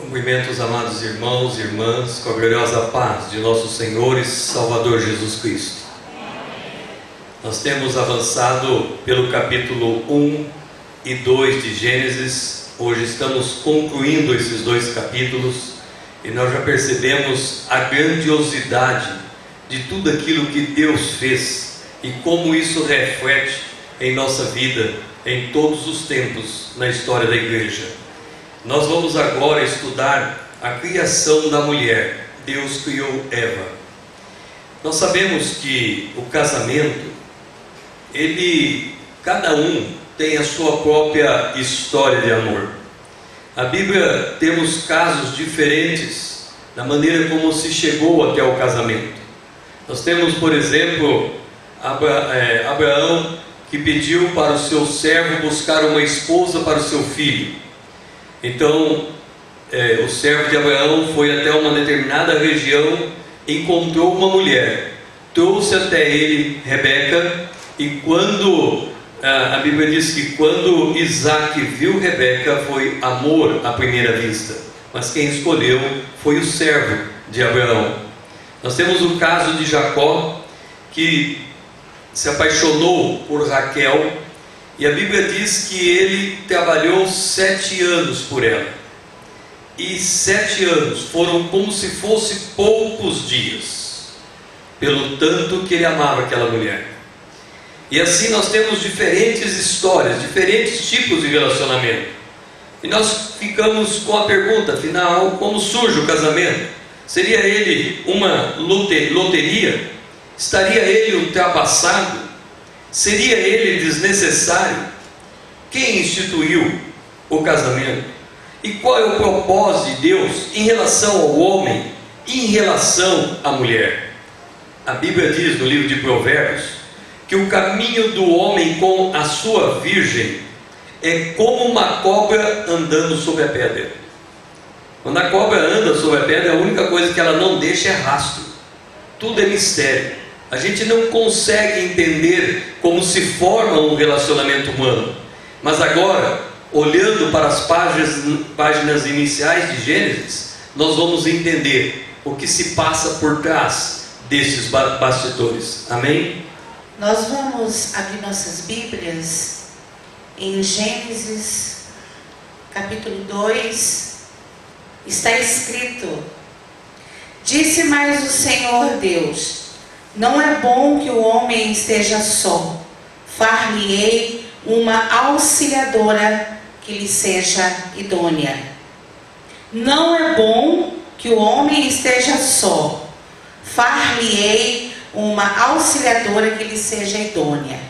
Cumprimento os amados irmãos e irmãs com a gloriosa paz de nosso Senhor e Salvador Jesus Cristo. Nós temos avançado pelo capítulo 1 e 2 de Gênesis. Hoje estamos concluindo esses dois capítulos e nós já percebemos a grandiosidade de tudo aquilo que Deus fez e como isso reflete em nossa vida em todos os tempos na história da igreja. Nós vamos agora estudar a criação da mulher. Deus criou Eva. Nós sabemos que o casamento, cada um tem a sua própria história de amor. A Bíblia temos casos diferentes na maneira como se chegou até o casamento. Nós temos, por exemplo, Abraão, que pediu para o seu servo buscar uma esposa para o seu filho. Então, o servo de Abraão foi até uma determinada região, encontrou uma mulher, trouxe até ele Rebeca, e quando a Bíblia diz que quando Isaac viu Rebeca, foi amor à primeira vista, mas quem escolheu foi o servo de Abraão. Nós temos o caso de Jacó, que se apaixonou por Raquel, e a Bíblia diz que ele trabalhou 7 anos por ela, e 7 anos foram como se fossem poucos dias, pelo tanto que ele amava aquela mulher. E assim nós temos diferentes histórias, diferentes tipos de relacionamento, e nós ficamos com a pergunta, afinal, como surge o casamento? Seria ele uma loteria? Estaria ele ultrapassado? Seria ele desnecessário? Quem instituiu o casamento? E qual é o propósito de Deus em relação ao homem e em relação à mulher? A Bíblia diz no livro de Provérbios que o caminho do homem com a sua virgem é como uma cobra andando sobre a pedra. Quando a cobra anda sobre a pedra, a única coisa que ela não deixa é rastro. Tudo é mistério. A gente não consegue entender como se forma um relacionamento humano. Mas agora, olhando para as páginas iniciais de Gênesis, nós vamos entender o que se passa por trás desses bastidores. Amém? Nós vamos abrir nossas Bíblias em Gênesis, capítulo 2. Está escrito: Disse mais o Senhor Deus: Não é bom que o homem esteja só. Far-lhe-ei uma auxiliadora que lhe seja idônea. Não é bom que o homem esteja só. Far-lhe-ei uma auxiliadora que lhe seja idônea.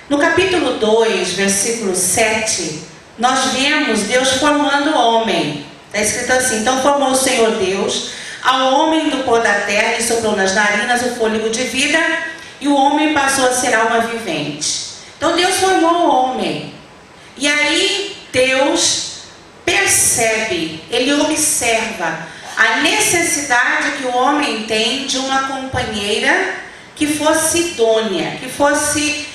No capítulo 2, versículo 7, nós vemos Deus formando o homem. Está escrito assim: Então formou o Senhor Deus ao homem do pó da terra e soprou nas narinas o fôlego de vida, e o homem passou a ser alma vivente. Então Deus formou o homem. E aí Deus percebe, ele observa a necessidade que o homem tem de uma companheira que fosse idônea, que fosse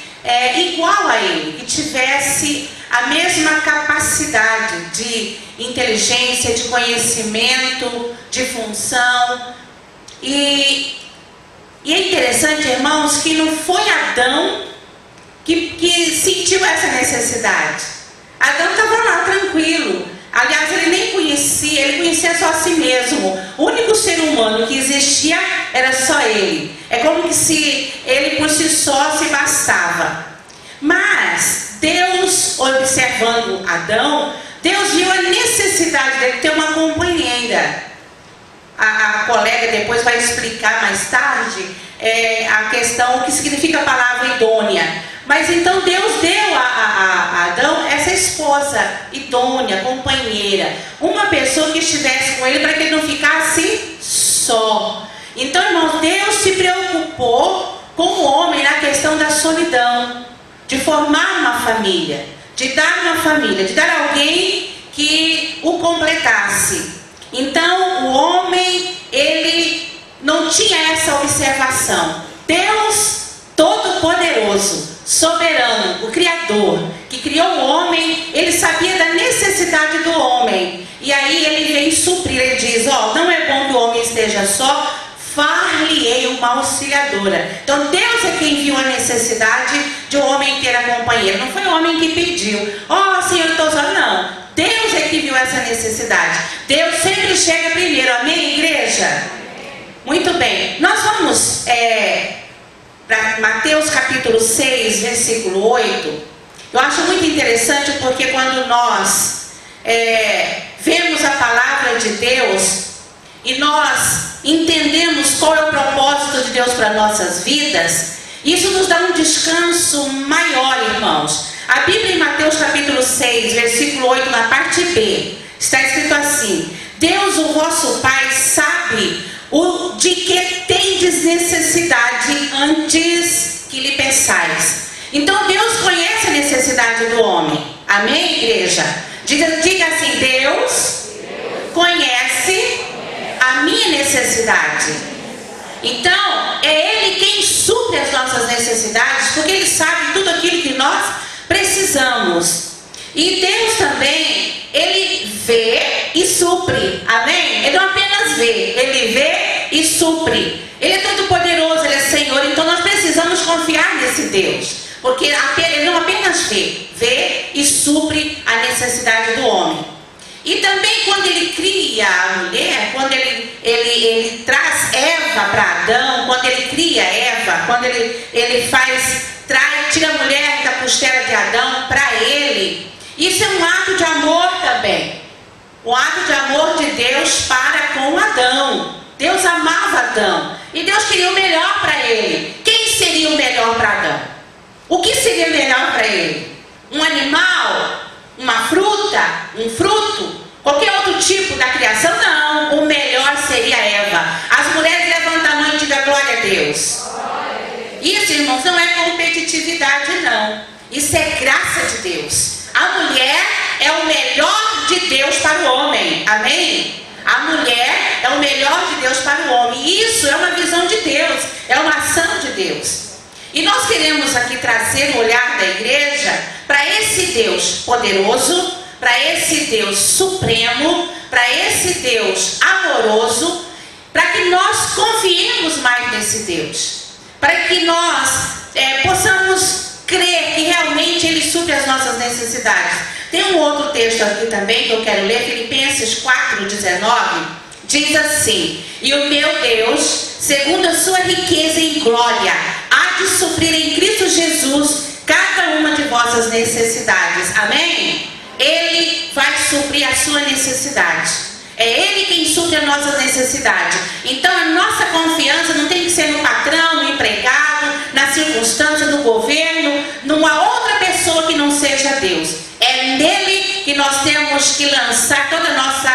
igual a ele, que tivesse a mesma capacidade de inteligência, de conhecimento, de função. E é interessante, irmãos, que não foi Adão que sentiu essa necessidade. Adão estava lá tranquilo. Aliás, ele nem conhecia, ele conhecia só a si mesmo. O único ser humano que existia era só ele. É como que se ele por si só se bastava. Mas Deus, observando Adão, Deus viu a necessidade dele ter uma companheira. A colega depois vai explicar mais tarde a questão, o que significa a palavra idônea. Mas então Deus deu a Adão essa esposa idônea, companheira, uma pessoa que estivesse com ele para que ele não ficasse só. Então, irmãos, Deus se preocupou com o homem na questão da solidão, de formar uma família, de dar uma família, de dar alguém que o completasse. Então, o homem, ele não tinha essa observação. Deus Todo-Poderoso, soberano, o Criador, que criou o homem, ele sabia da necessidade do homem. E aí ele vem suprir. Ele diz, não é bom que o homem esteja só, far-lhe-ei uma auxiliadora. Então Deus é quem viu a necessidade de um homem ter a companheira. Não foi o homem que pediu, Senhor, eu estou só. Não, Deus é que viu essa necessidade. Deus sempre chega primeiro, amém, igreja? Muito bem, nós vamos para Mateus capítulo 6, versículo 8. Eu acho muito interessante porque quando nós vemos a palavra de Deus e nós entendemos qual é o propósito de Deus para nossas vidas, isso nos dá um descanso maior, irmãos. A Bíblia em Mateus capítulo 6, versículo 8, na parte B, está escrito assim: Deus, o vosso Pai, sabe de que tendes necessidade antes que lhe pensais. Então Deus conhece a necessidade do homem. Amém, igreja? Diga assim: Deus conhece a minha necessidade. Então é Ele quem supre as nossas necessidades, porque Ele sabe tudo aquilo que nós precisamos. E Deus também, Ele vê e supre. Amém? Ele não apenas vê, Ele vê e supre. Ele é todo poderoso, Ele é Senhor. Então nós precisamos confiar nesse Deus, porque Ele não apenas vê e supre a necessidade do homem. E também quando Ele cria a mulher, quando ele traz Eva para Adão, quando Ele cria Eva, quando Ele tira a mulher da costela de Adão para Ele, isso é um ato de amor também. Um ato de amor de Deus para com Adão. Deus amava Adão e Deus queria o melhor para ele. Quem seria o melhor para Adão? O que seria melhor para ele? Um animal? Uma fruta? Um fruto? Qualquer outro tipo da criação? Não, o melhor seria Eva. As mulheres levantam a mão e digam glória a Deus. Isso, irmãos, não é competitividade, não. Isso é graça de Deus. A mulher é o melhor de Deus para o homem. Amém? A mulher é o melhor de Deus para o homem. E isso é uma visão de Deus, é uma ação de Deus. E nós queremos aqui trazer o olhar da igreja para esse Deus poderoso, para esse Deus supremo, para esse Deus amoroso, para que nós confiemos mais nesse Deus, para que nós possamos crer que realmente Ele supre as nossas necessidades. Tem um outro texto aqui também que eu quero ler, Filipenses 4,19, diz assim: e o meu Deus, segundo a sua riqueza em glória, há de suprir em Cristo Jesus cada uma de vossas necessidades. Amém? Ele vai suprir a sua necessidade. É Ele quem supre a nossa necessidade. Então a nossa confiança não tem que ser no patrão, no empregado, na circunstância, no governo, numa outra pessoa que não seja Deus. É nele que nós temos que lançar toda a nossa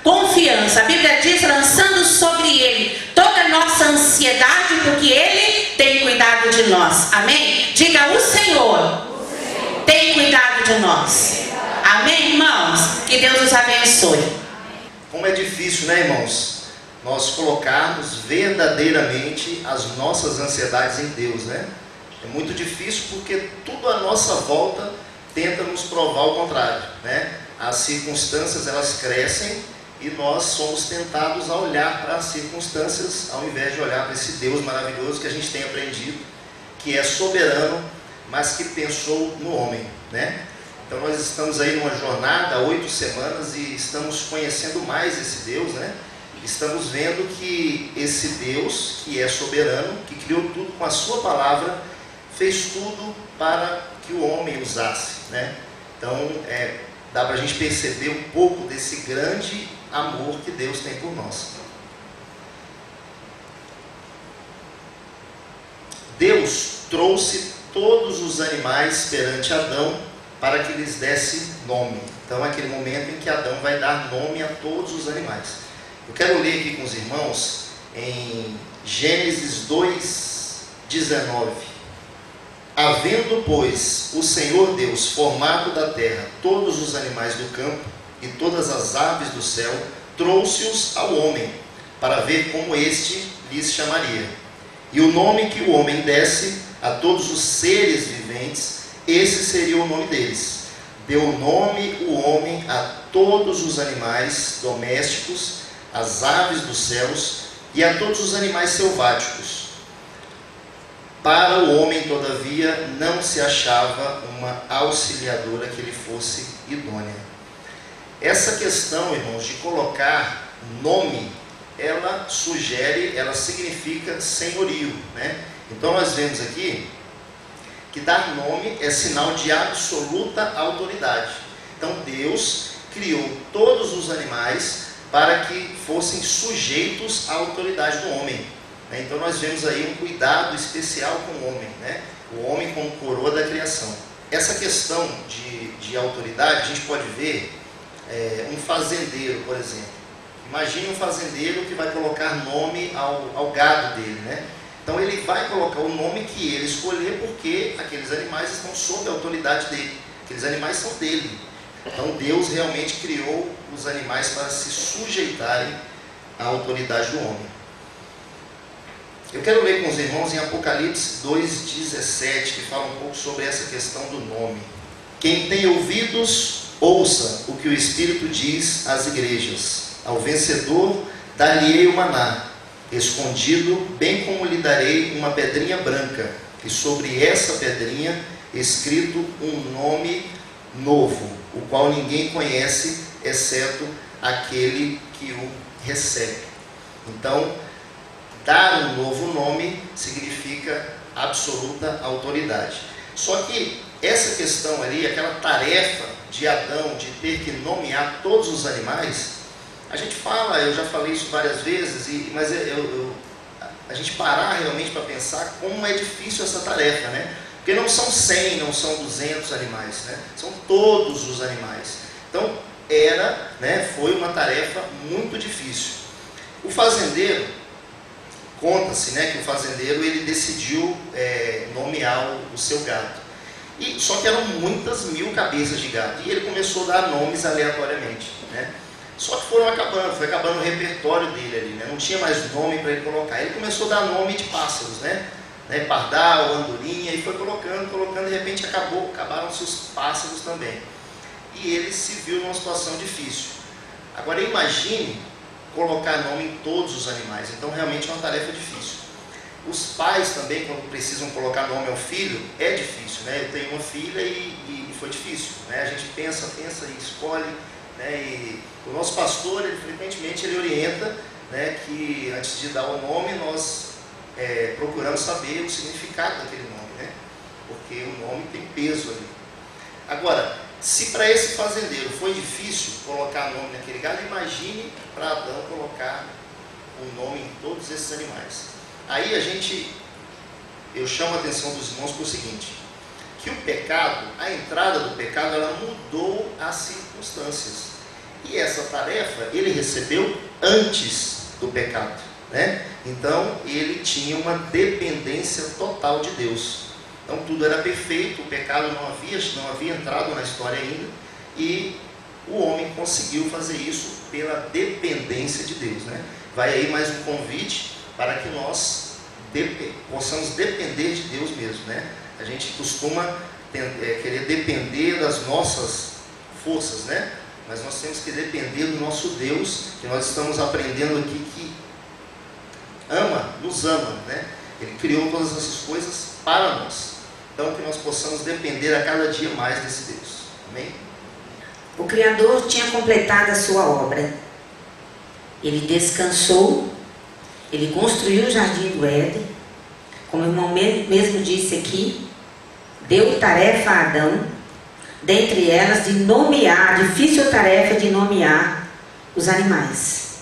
confiança. A Bíblia diz: lançando sobre Ele toda a nossa ansiedade, porque Ele tem cuidado de nós. Amém? Diga: o Senhor tem cuidado de nós. Amém, irmãos? Que Deus os abençoe. Como é difícil, né, irmãos, nós colocarmos verdadeiramente as nossas ansiedades em Deus, né? É muito difícil porque tudo à nossa volta tenta nos provar o contrário, né? As circunstâncias, elas crescem e nós somos tentados a olhar para as circunstâncias ao invés de olhar para esse Deus maravilhoso que a gente tem aprendido, que é soberano, mas que pensou no homem, né? Então nós estamos aí numa jornada há 8 semanas e estamos conhecendo mais esse Deus, né? Estamos vendo que esse Deus, que é soberano, que criou tudo com a sua palavra, fez tudo para que o homem usasse, né? Então dá para a gente perceber um pouco desse grande amor que Deus tem por nós. Deus trouxe todos os animais perante Adão para que lhes desse nome. Então é aquele momento em que Adão vai dar nome a todos os animais. Eu quero ler aqui com os irmãos em Gênesis 2:19. Havendo, pois, o Senhor Deus formado da terra todos os animais do campo e todas as aves do céu, trouxe-os ao homem, para ver como este lhes chamaria. E o nome que o homem desse a todos os seres viventes, esse seria o nome deles. deu nome o homem a todos os animais domésticos, às aves dos céus e a todos os animais selváticos. Para o homem, todavia, não se achava uma auxiliadora que lhe fosse idônea. Essa questão, irmãos, de colocar nome, ela sugere, ela significa senhorio, né? Então nós vemos aqui que dar nome é sinal de absoluta autoridade. Então Deus criou todos os animais para que fossem sujeitos à autoridade do homem. Então nós vemos aí um cuidado especial com o homem, né? O homem como coroa da criação. Essa questão de autoridade, a gente pode ver um fazendeiro, por exemplo. Imagine um fazendeiro que vai colocar nome ao gado dele, né? Então ele vai colocar o nome que ele escolher, porque aqueles animais estão sob a autoridade dele. Aqueles animais são dele. Então Deus realmente criou os animais para se sujeitarem à autoridade do homem. Eu quero ler com os irmãos em Apocalipse 2,17, que fala um pouco sobre essa questão do nome. Quem tem ouvidos, ouça o que o Espírito diz às igrejas. Ao vencedor dar-lhe-ei o maná escondido, bem como lhe darei uma pedrinha branca, e sobre essa pedrinha escrito um nome novo, o qual ninguém conhece, exceto aquele que o recebe. Então, dar um novo nome significa absoluta autoridade. Só que essa questão ali, aquela tarefa de Adão de ter que nomear todos os animais, a gente fala, eu já falei isso várias vezes, mas a gente parar realmente para pensar como é difícil essa tarefa, né? Porque não são 100, não são 200 animais, né? São todos os animais. Então, foi uma tarefa muito difícil. O fazendeiro, conta-se, né, que o fazendeiro ele decidiu nomear o seu gado. Só que eram muitas mil cabeças de gado. E ele começou a dar nomes aleatoriamente, né? Só que foi acabando o repertório dele ali, né? Não tinha mais nome para ele colocar. Ele começou a dar nome de pássaros, né? Pardal, andorinha, e foi colocando, de repente acabaram-se os pássaros também. E ele se viu numa situação difícil. Agora imagine colocar nome em todos os animais. Então realmente é uma tarefa difícil. Os pais também, quando precisam colocar nome ao filho, é difícil, né? Eu tenho uma filha e foi difícil, né? A gente pensa e escolhe, né? E o nosso pastor, frequentemente ele orienta, né, que antes de dar o nome, nós procuramos saber o significado daquele nome, né? Porque o nome tem peso ali. Agora, se para esse fazendeiro foi difícil colocar nome naquele gado, imagine para Adão colocar um nome em todos esses animais. Aí eu chamo a atenção dos irmãos para o seguinte, que o pecado, a entrada do pecado, ela mudou as circunstâncias. E essa tarefa ele recebeu antes do pecado, né? Então ele tinha uma dependência total de Deus. Então tudo era perfeito, o pecado não havia entrado na história ainda, e o homem conseguiu fazer isso pela dependência de Deus, né? Vai aí mais um convite para que nós possamos depender de Deus mesmo, né? A gente costuma querer depender das nossas forças, né? Mas nós temos que depender do nosso Deus, que nós estamos aprendendo aqui que nos ama, né? Ele criou todas essas coisas para nós. Então que nós possamos depender a cada dia mais desse Deus. Amém? O Criador tinha completado a sua obra. Ele descansou, ele construiu o jardim do Éden, como o irmão mesmo disse aqui, deu tarefa a Adão, dentre elas de nomear, difícil tarefa de nomear os animais.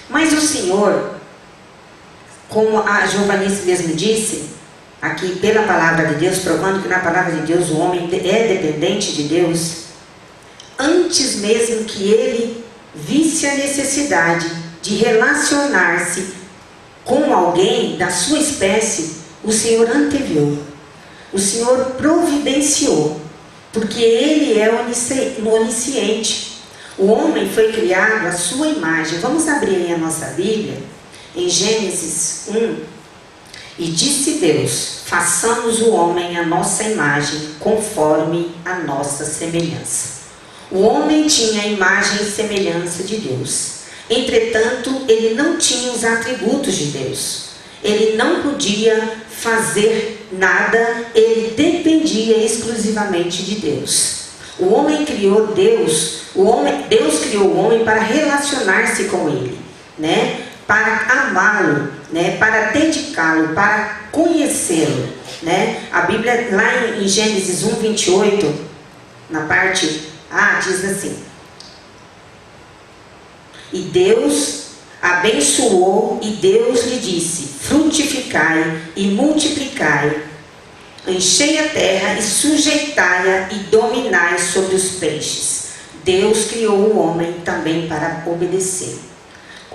Mas o Senhor, como a Giovanice mesmo disse, aqui pela palavra de Deus, provando que na palavra de Deus o homem é dependente de Deus, antes mesmo que ele visse a necessidade de relacionar-se com alguém da sua espécie, o Senhor anteviu, o Senhor providenciou, porque Ele é onisciente. O homem foi criado à sua imagem. Vamos abrir aí a nossa Bíblia, em Gênesis 1, E disse Deus: façamos o homem à nossa imagem, conforme a nossa semelhança. O homem tinha a imagem e semelhança de Deus. Entretanto, ele não tinha os atributos de Deus. Ele não podia fazer nada, ele dependia exclusivamente de Deus. O homem criou Deus, Deus criou o homem para relacionar-se com ele, né? Para amá-lo, né? Para dedicá-lo, para conhecê-lo, né? A Bíblia, lá em Gênesis 1:28, na parte A, diz assim: e Deus abençoou, e Deus lhe disse: frutificai e multiplicai, enchei a terra e sujeitai-a e dominai sobre os peixes. Deus criou o homem também para obedecer.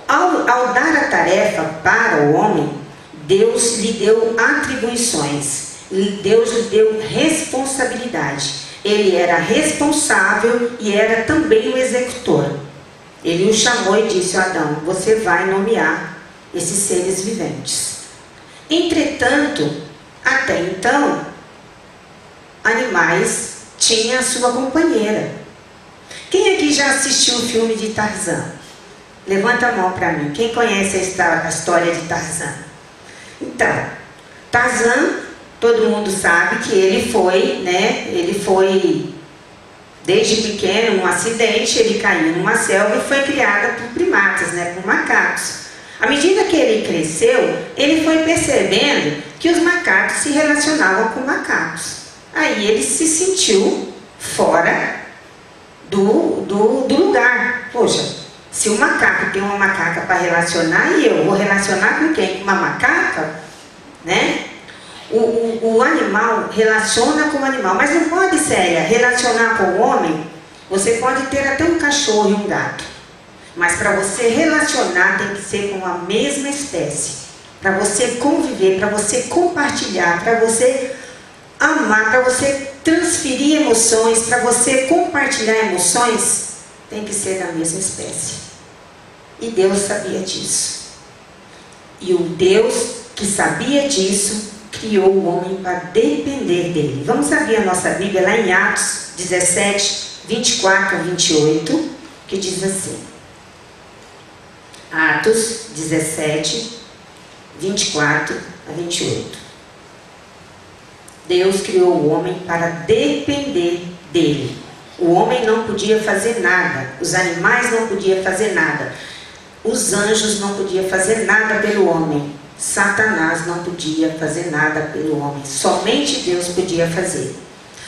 Ao dar a tarefa para o homem, Deus lhe deu atribuições, Deus lhe deu responsabilidade. Ele era responsável e era também o executor. Ele o chamou e disse: Adão, você vai nomear esses seres viventes. Entretanto, até então, animais tinham a sua companheira. Quem aqui já assistiu o filme de Tarzan? Levanta a mão para mim. Quem conhece a história de Tarzan? Então, Tarzan, todo mundo sabe que ele foi, desde pequeno, um acidente, ele caiu numa selva e foi criado por primatas, por macacos. À medida que ele cresceu, ele foi percebendo que os macacos se relacionavam com macacos. Aí ele se sentiu fora do lugar. Poxa, se o macaco tem uma macaca para relacionar, e eu vou relacionar com quem? Com uma macaca? Né? O animal relaciona com o animal, mas não pode, Célia, relacionar com o homem. Você pode ter até um cachorro e um gato, mas para você relacionar tem que ser com a mesma espécie. Para você conviver, para você compartilhar, para você amar, para você transferir emoções, para você compartilhar emoções, tem que ser da mesma espécie. E Deus sabia disso. E o Deus que sabia disso criou o homem para depender dele. Vamos abrir a nossa Bíblia lá em Atos 17, 24 a 28, que diz assim. Atos 17, 24 a 28. Deus criou o homem para depender dele. O homem não podia fazer nada, os animais não podiam fazer nada, os anjos não podiam fazer nada pelo homem, Satanás não podia fazer nada pelo homem, somente Deus podia fazer.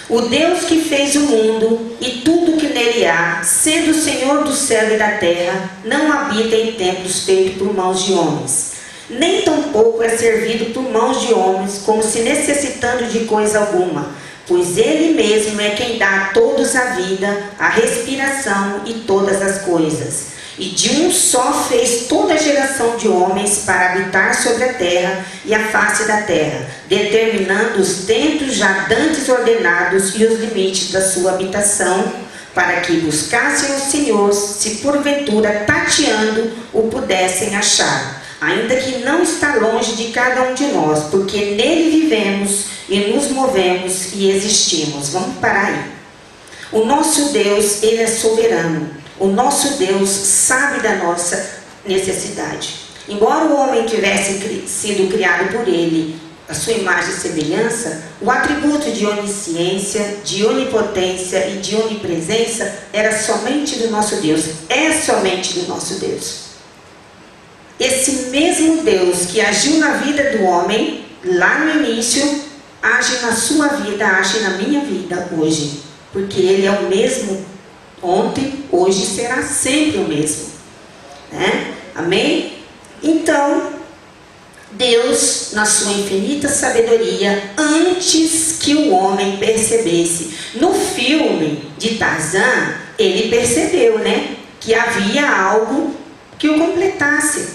O Deus que fez o mundo e tudo que nele há, sendo o Senhor do céu e da terra, não habita em templos feitos por mãos de homens, nem tampouco é servido por mãos de homens, como se necessitando de coisa alguma, pois Ele mesmo é quem dá a todos a vida, a respiração e todas as coisas. E de um só fez toda a geração de homens para habitar sobre a terra e a face da terra, determinando os tempos já dantes ordenados e os limites da sua habitação, para que buscassem o Senhor, se porventura tateando o pudessem achar, ainda que não está longe de cada um de nós, porque nele vivemos e nos movemos e existimos. Vamos parar aí. O nosso Deus, Ele é soberano. O nosso Deus sabe da nossa necessidade. Embora o homem tivesse sido criado por Ele, a sua imagem e semelhança, o atributo de onisciência, de onipotência e de onipresença era somente do nosso Deus. É somente do nosso Deus. Esse mesmo Deus que agiu na vida do homem, lá no início, age na sua vida, age na minha vida hoje. Porque Ele é o mesmo ontem, hoje será sempre o mesmo. Né? Amém? Então, Deus, na sua infinita sabedoria, antes que o homem percebesse, no filme de Tarzan, ele percebeu, que havia algo que o completasse.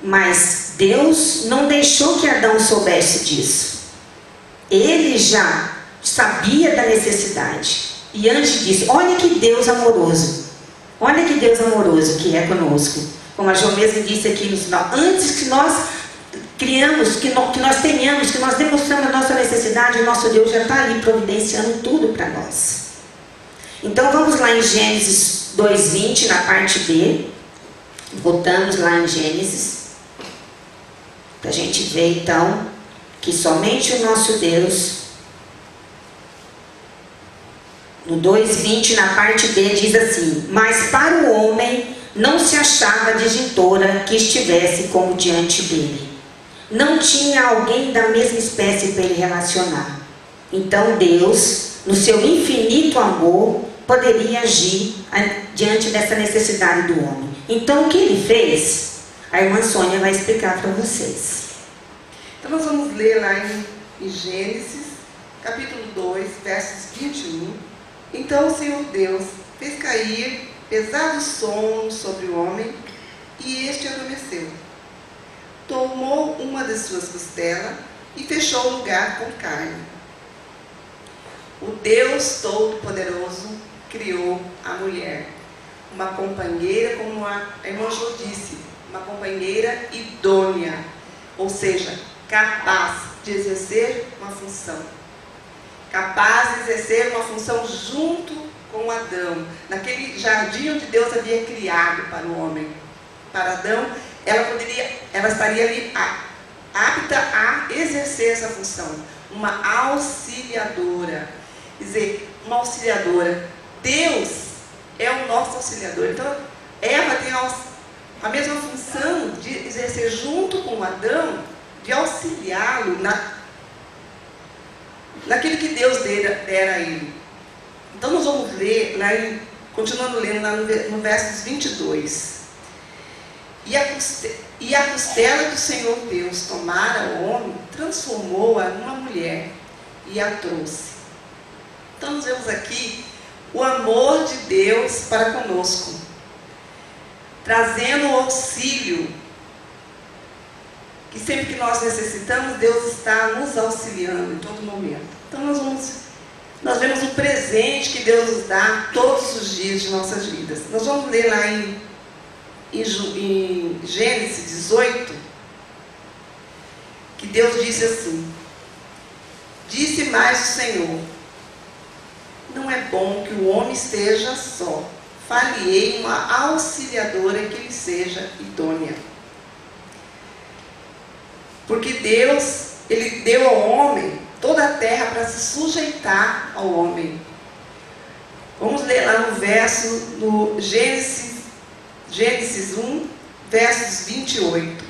Mas Deus não deixou que Adão soubesse disso. Ele já sabia da necessidade. E antes disso, olha que Deus amoroso. Olha que Deus amoroso que é conosco. Como a Jo mesmo disse aqui no final, antes que nós criamos, que nós tenhamos, que nós demonstramos a nossa necessidade, o nosso Deus já está ali providenciando tudo para nós. Então vamos lá em Gênesis 2:20, na parte B. Voltamos lá em Gênesis, para a gente ver então que somente o nosso Deus, no 2:20, na parte B, diz assim: mas para o homem não se achava adjuntora que estivesse como diante dele. Não tinha alguém da mesma espécie para ele relacionar. Então Deus, no seu infinito amor, poderia agir diante dessa necessidade do homem. Então o que ele fez? A irmã Sônia vai explicar para vocês. Então nós vamos ler lá em Gênesis, capítulo 2, versos 21. Então o Senhor Deus fez cair pesado sono sobre o homem, e este adormeceu. Tomou uma de suas costelas e fechou o lugar com carne. O Deus Todo-Poderoso criou a mulher, uma companheira, como a irmã Jo disse, uma companheira idônea, ou seja, capaz de exercer uma função. Capaz de exercer uma função junto com Adão, naquele jardim onde Deus havia criado para o homem. Para Adão, ela estaria ali apta a exercer essa função, uma auxiliadora. Quer dizer, uma auxiliadora. Deus é o nosso auxiliador. Então, Eva tem a mesma função de exercer junto com Adão, de auxiliá-lo naquilo que Deus dera a ele. Então nós vamos ler, lá continuando lendo lá no versos 22. E a costela que o Senhor Deus tomara ao homem, transformou-a numa mulher e a trouxe. Então nós vemos aqui o amor de Deus para conosco, trazendo o auxílio, que sempre que nós necessitamos, Deus está nos auxiliando em todo momento. Então nós vemos o presente que Deus nos dá todos os dias de nossas vidas. Nós vamos ler lá em Gênesis 18, que Deus disse assim: disse mais o Senhor, não é bom que o homem esteja só, far-lhe-ei uma auxiliadora que lhe seja idônea. Porque Deus, Ele deu ao homem toda a terra para se sujeitar ao homem. Vamos ler lá no Gênesis 1, versos 28.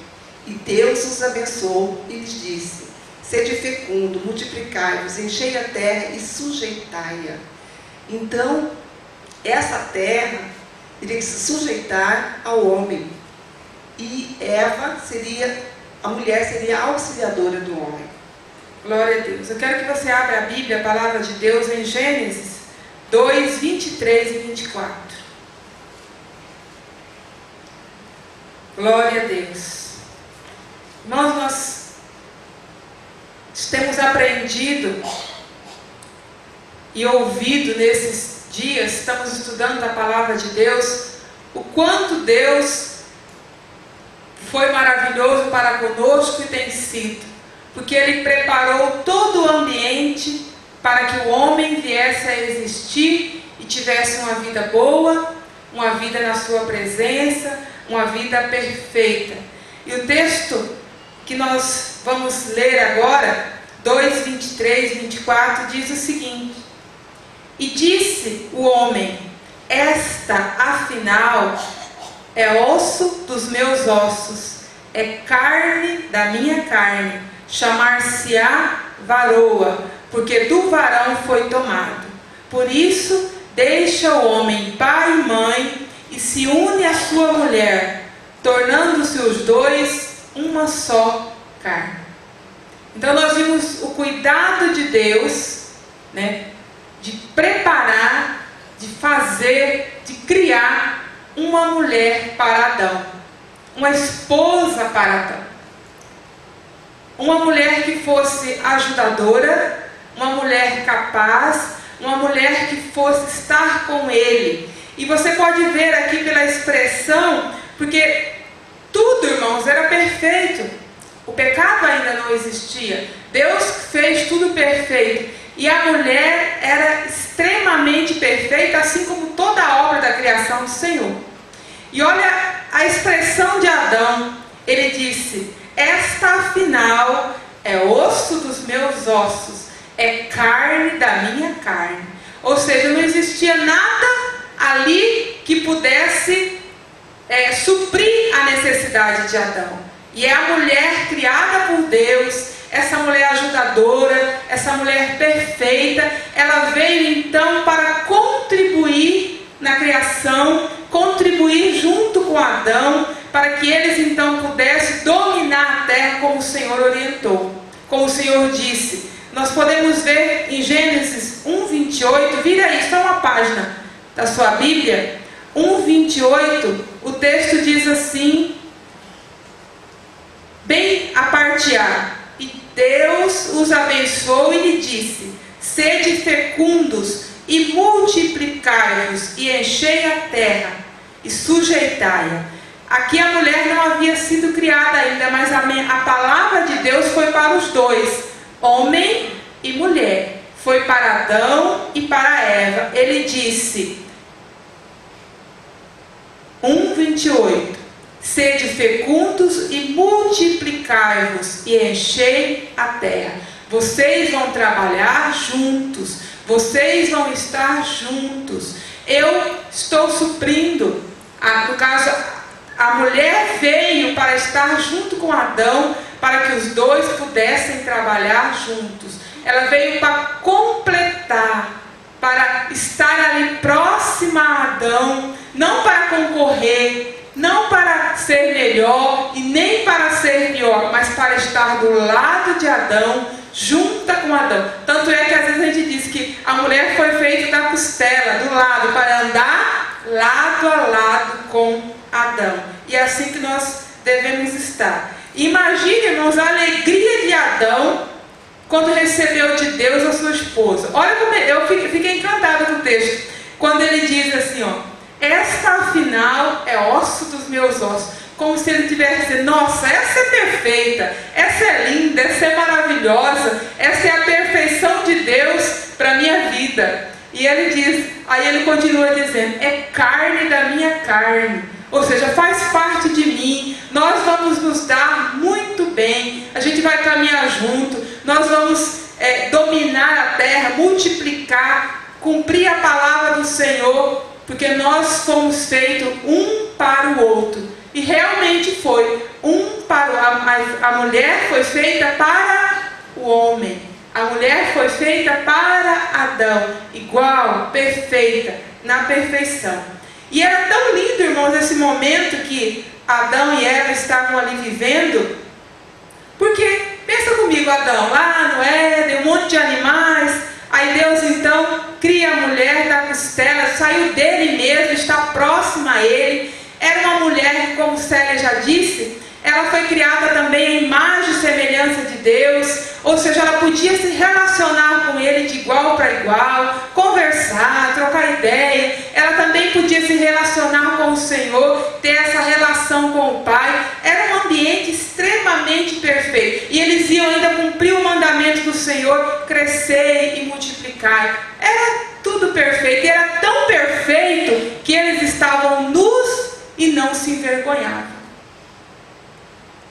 E Deus os abençoou e lhes disse: sede fecundo, multiplicai-vos, enchei a terra e sujeitai-a. Então, essa terra teria que se sujeitar ao homem. E a mulher seria a auxiliadora do homem. Glória a Deus. Eu quero que você abra a Bíblia, a palavra de Deus, em Gênesis 2, 23 e 24. Glória a Deus. Nós temos aprendido e ouvido nesses dias, estamos estudando a palavra de Deus, o quanto Deus foi maravilhoso para conosco e tem sido, porque Ele preparou todo o ambiente para que o homem viesse a existir e tivesse uma vida boa, uma vida na sua presença, uma vida perfeita. E o texto que nós vamos ler agora, 2, 23 e 24, diz o seguinte: e disse o homem, esta afinal é osso dos meus ossos, é carne da minha carne, chamar-se-á varoa, porque do varão foi tomado. Por isso deixa o homem pai e mãe e se une à sua mulher, tornando-se os dois uma só carne. Então nós vimos o cuidado de Deus, de preparar, de fazer, de criar uma mulher para Adão, uma esposa para Adão, uma mulher que fosse ajudadora, uma mulher capaz, uma mulher que fosse estar com ele. E você pode ver aqui pela expressão, porque tudo, irmãos, era perfeito. O pecado ainda não existia. Deus fez tudo perfeito. E a mulher era extremamente perfeita, assim como toda a obra da criação do Senhor. E olha a expressão de Adão. Ele disse: esta afinal é osso dos meus ossos, é carne da minha carne. Ou seja, não existia nada ali que pudesse suprir a necessidade de Adão. E é a mulher criada por Deus, essa mulher ajudadora, essa mulher perfeita, ela veio então para contribuir na criação, contribuir junto com Adão, para que eles então pudessem dominar a terra como o Senhor orientou, como o Senhor disse. Nós podemos ver em Gênesis 1:28, vira aí, só uma página da sua Bíblia, 1:28, o texto diz assim, bem a parte A: e Deus os abençoou e lhe disse: sede fecundos e multiplicai-vos e enchei a terra e sujeitai-a. Aqui a mulher não havia sido criada ainda, mas a palavra de Deus foi para os dois, homem e mulher. Foi para Adão e para Eva. Ele disse, 1:28, sede fecundos e multiplicai-vos e enchei a terra. Vocês vão trabalhar juntos, vocês vão estar juntos. Eu estou suprindo, no caso, a mulher veio para estar junto com Adão, para que os dois pudessem trabalhar juntos. Ela veio para completar, para estar ali próxima a Adão, não para concorrer, não para ser melhor e nem para ser pior, mas para estar do lado de Adão, junta com Adão. Tanto é que às vezes a gente diz que a mulher foi feita da costela, do lado, para andar lado a lado com Adão. E é assim que nós devemos estar. Imagine, irmãos, a alegria de Adão quando recebeu de Deus a sua esposa. Olha como eu fiquei encantada com o texto. Quando ele diz assim, ó, esta afinal é osso dos meus ossos. Como se ele tivesse dizendo, nossa, essa é perfeita, essa é linda, essa é maravilhosa, essa é a perfeição de Deus para a minha vida. E ele diz, aí ele continua dizendo, é carne da minha carne. Ou seja, faz parte de mim, nós vamos nos dar muito bem, a gente vai caminhar junto, nós vamos dominar a terra, multiplicar, cumprir a palavra do Senhor, porque nós fomos feitos um para o outro. E realmente foi, a mulher foi feita para o homem, a mulher foi feita para Adão, igual, perfeita, na perfeição. E era tão lindo, irmãos, esse momento que Adão e Eva estavam ali vivendo, porque, pensa comigo, Adão, lá no Éden, um monte de animais, aí Deus então cria a mulher da costela, saiu dele mesmo, está próxima a ele, era uma mulher que, como Célia já disse, ela foi criada também à imagem e semelhança de Deus, ou seja, ela podia se relacionar com ele de igual para igual, conversar, trocar ideia, ela também podia se relacionar com o Senhor, ter essa relação com o Pai. Era um ambiente extremamente perfeito, e eles iam ainda cumprir o mandamento do Senhor, crescer e multiplicar. Era tudo perfeito, e era tão perfeito que eles estavam nus e não se envergonhavam.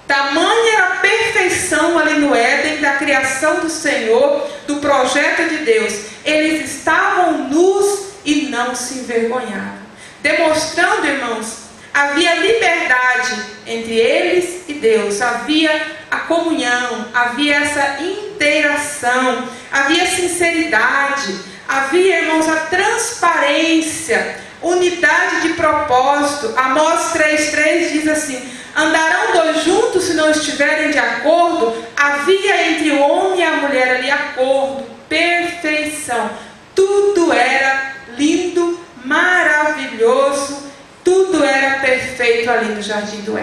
Tamanha era a perfeição ali no Éden, da criação do Senhor, do projeto de Deus. Eles estavam nus e não se envergonhavam. Demonstrando, irmãos, havia liberdade entre eles e Deus. Havia a comunhão, havia essa interação, havia sinceridade, havia, irmãos, a transparência, unidade de propósito. Amós 3:3 diz assim, andarão dois juntos se não estiverem de acordo? Havia entre o homem e a mulher ali acordo, perfeição. Tudo era lindo, maravilhoso, tudo era perfeito ali no jardim do Éden.